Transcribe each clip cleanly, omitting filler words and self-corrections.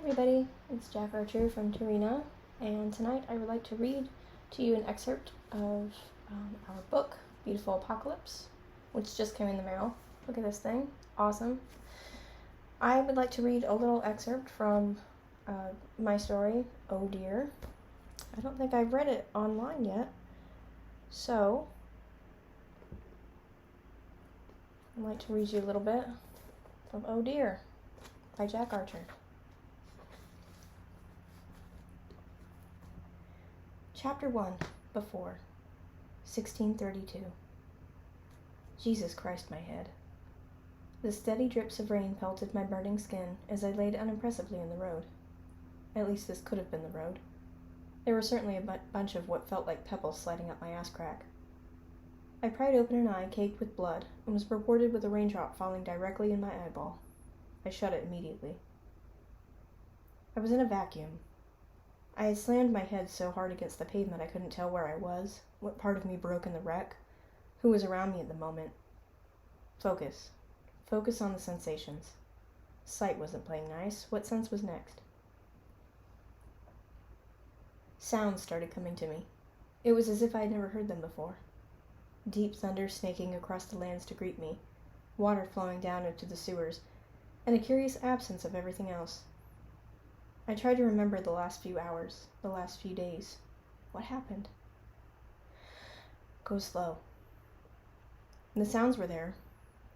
everybody, it's Jack Archer from Tarina, and tonight I would like to read to you an excerpt of our book, Beautiful Apocalypse, which just came in the mail. Look at this thing, awesome. I would like to read a little excerpt from my story, Oh Dear. I don't think I've read it online yet, so I'd like to read you a little bit of Oh Dear by Jack Archer. Chapter 1. Before. 1632. Jesus Christ, my head. The steady drips of rain pelted my burning skin as I laid unimpressively in the road. At least this could have been the road. There were certainly a bunch of what felt like pebbles sliding up my ass crack. I pried open an eye caked with blood and was rewarded with a raindrop falling directly in my eyeball. I shut it immediately. I was in a vacuum. I had slammed my head so hard against the pavement I couldn't tell where I was, what part of me broke in the wreck, who was around me at the moment. Focus. Focus on the sensations. Sight wasn't playing nice. What sense was next? Sounds started coming to me. It was as if I had never heard them before. Deep thunder snaking across the lands to greet me, water flowing down into the sewers, and a curious absence of everything else. I tried to remember the last few hours, the last few days. What happened? Go slow. The sounds were there.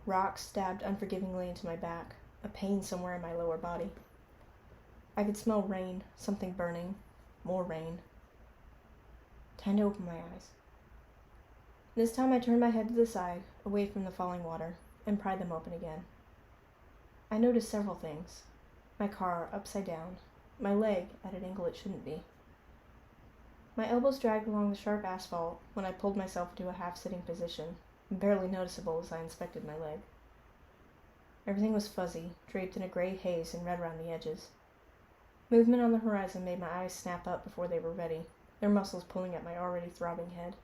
Rocks stabbed unforgivingly into my back, a pain somewhere in my lower body. I could smell rain, something burning, more rain. Time to open my eyes. This time I turned my head to the side, away from the falling water, and pried them open again. I noticed several things. My car upside down. My leg at an angle it shouldn't be. My elbows dragged along the sharp asphalt when I pulled myself into a half-sitting position, barely noticeable as I inspected my leg. Everything was fuzzy, draped in a gray haze and red around the edges. Movement on the horizon made my eyes snap up before they were ready, their muscles pulling at my already throbbing head.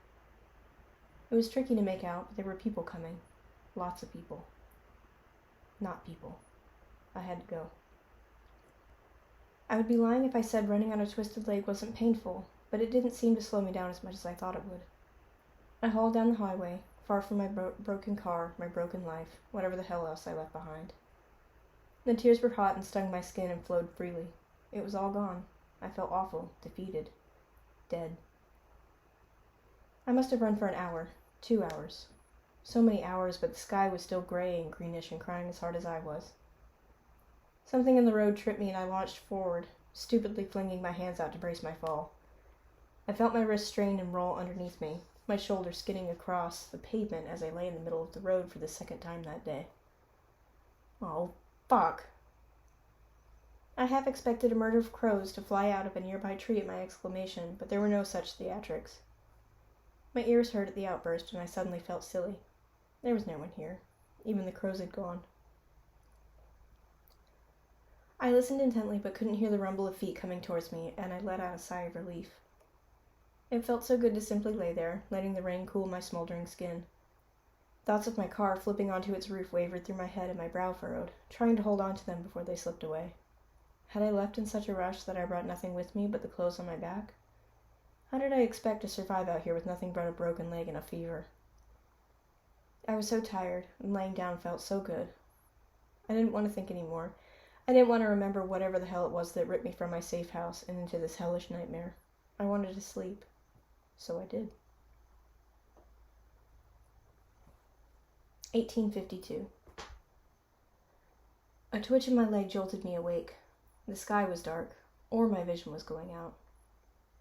It was tricky to make out, but there were people coming. Lots of people. Not people. I had to go. I would be lying if I said running on a twisted leg wasn't painful, but it didn't seem to slow me down as much as I thought it would. I hauled down the highway, far from my broken car, my broken life, whatever the hell else I left behind. The tears were hot and stung my skin and flowed freely. It was all gone. I felt awful, defeated, dead. I must have run for an hour, 2 hours. So many hours, but the sky was still gray and greenish and crying as hard as I was. Something in the road tripped me and I launched forward, stupidly flinging my hands out to brace my fall. I felt my wrist strain and roll underneath me, my shoulder skidding across the pavement as I lay in the middle of the road for the second time that day. Oh, fuck. I half expected a murder of crows to fly out of a nearby tree at my exclamation, but there were no such theatrics. My ears hurt at the outburst and I suddenly felt silly. There was no one here. Even the crows had gone. I listened intently but couldn't hear the rumble of feet coming towards me, and I let out a sigh of relief. It felt so good to simply lay there, letting the rain cool my smoldering skin. Thoughts of my car flipping onto its roof wavered through my head and my brow furrowed, trying to hold on to them before they slipped away. Had I left in such a rush that I brought nothing with me but the clothes on my back? How did I expect to survive out here with nothing but a broken leg and a fever? I was so tired, and laying down felt so good. I didn't want to think anymore. I didn't want to remember whatever the hell it was that ripped me from my safe house and into this hellish nightmare. I wanted to sleep. So I did. 1852. A twitch in my leg jolted me awake. The sky was dark, or my vision was going out.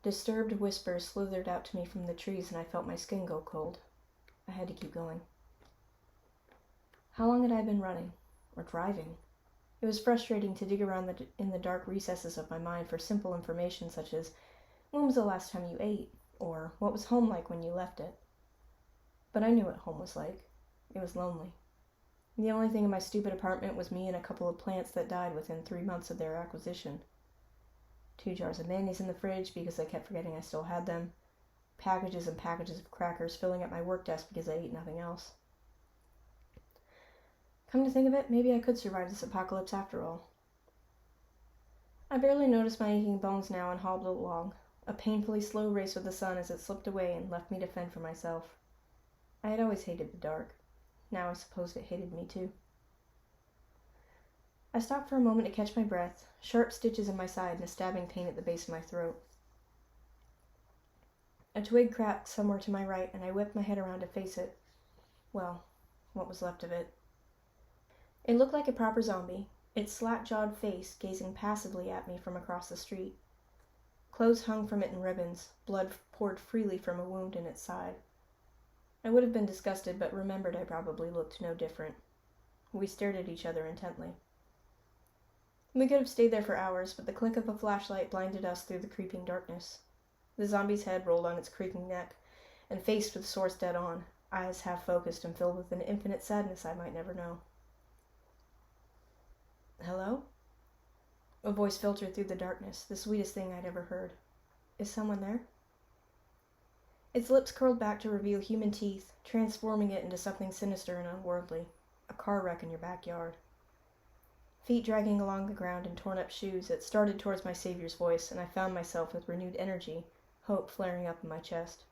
Disturbed whispers slithered out to me from the trees and I felt my skin go cold. I had to keep going. How long had I been running? Or driving? It was frustrating to dig around in the dark recesses of my mind for simple information such as, when was the last time you ate? Or, what was home like when you left it? But I knew what home was like. It was lonely. The only thing in my stupid apartment was me and a couple of plants that died within 3 months of their acquisition. 2 jars of mayonnaise in the fridge because I kept forgetting I still had them. Packages and packages of crackers filling up my work desk because I ate nothing else. Come to think of it, maybe I could survive this apocalypse after all. I barely noticed my aching bones now and hobbled along, a painfully slow race with the sun as it slipped away and left me to fend for myself. I had always hated the dark. Now I supposed it hated me too. I stopped for a moment to catch my breath, sharp stitches in my side and a stabbing pain at the base of my throat. A twig cracked somewhere to my right, and I whipped my head around to face it. Well, what was left of it. It looked like a proper zombie, its slack-jawed face gazing passively at me from across the street. Clothes hung from it in ribbons, blood poured freely from a wound in its side. I would have been disgusted, but remembered I probably looked no different. We stared at each other intently. We could have stayed there for hours, but the click of a flashlight blinded us through the creeping darkness. The zombie's head rolled on its creaking neck, and faced with source dead on, eyes half-focused and filled with an infinite sadness I might never know. Hello? A voice filtered through the darkness, the sweetest thing I'd ever heard. Is someone there? Its lips curled back to reveal human teeth, transforming it into something sinister and unworldly. A car wreck in your backyard. Feet dragging along the ground in torn-up shoes, it started towards my savior's voice, and I found myself with renewed energy, hope flaring up in my chest.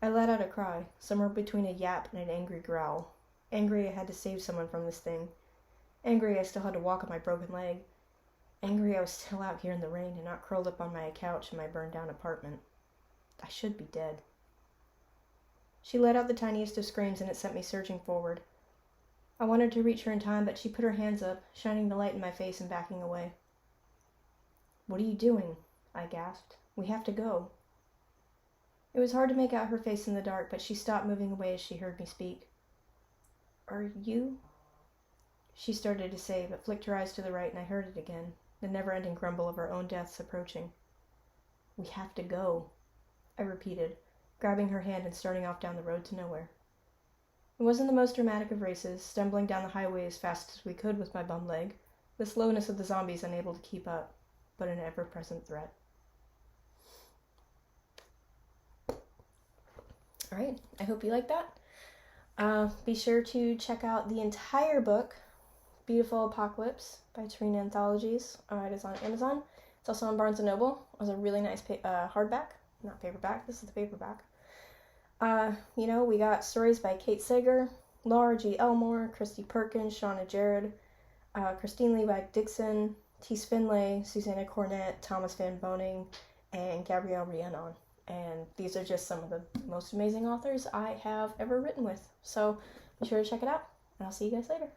I let out a cry, somewhere between a yap and an angry growl. Angry I had to save someone from this thing. Angry I still had to walk on my broken leg. Angry I was still out here in the rain and not curled up on my couch in my burned-down apartment. I should be dead. She let out the tiniest of screams, and it sent me surging forward. I wanted to reach her in time, but she put her hands up, shining the light in my face and backing away. "What are you doing?" I gasped. "We have to go." It was hard to make out her face in the dark, but she stopped moving away as she heard me speak. "Are you?" She started to say, but flicked her eyes to the right, and I heard it again, the never-ending grumble of our own deaths approaching. "We have to go," I repeated, grabbing her hand and starting off down the road to nowhere. It wasn't the most dramatic of races, stumbling down the highway as fast as we could with my bum leg, the slowness of the zombies unable to keep up, but an ever-present threat. Alright, I hope you like that. Be sure to check out the entire book, Beautiful Apocalypse by Tarina Anthologies. It is on Amazon. It's also on Barnes & Noble. It was a really nice hardback, not paperback, this is the paperback. We got stories by Kate Sager, Laura G. Elmore, Christy Perkins, Shauna Jared, Christine Levi Dixon, Tees Finlay, Susanna Cornett, Thomas Van Boning, and Gabrielle Rhiannon. And these are just some of the most amazing authors I have ever written with. So be sure to check it out, and I'll see you guys later.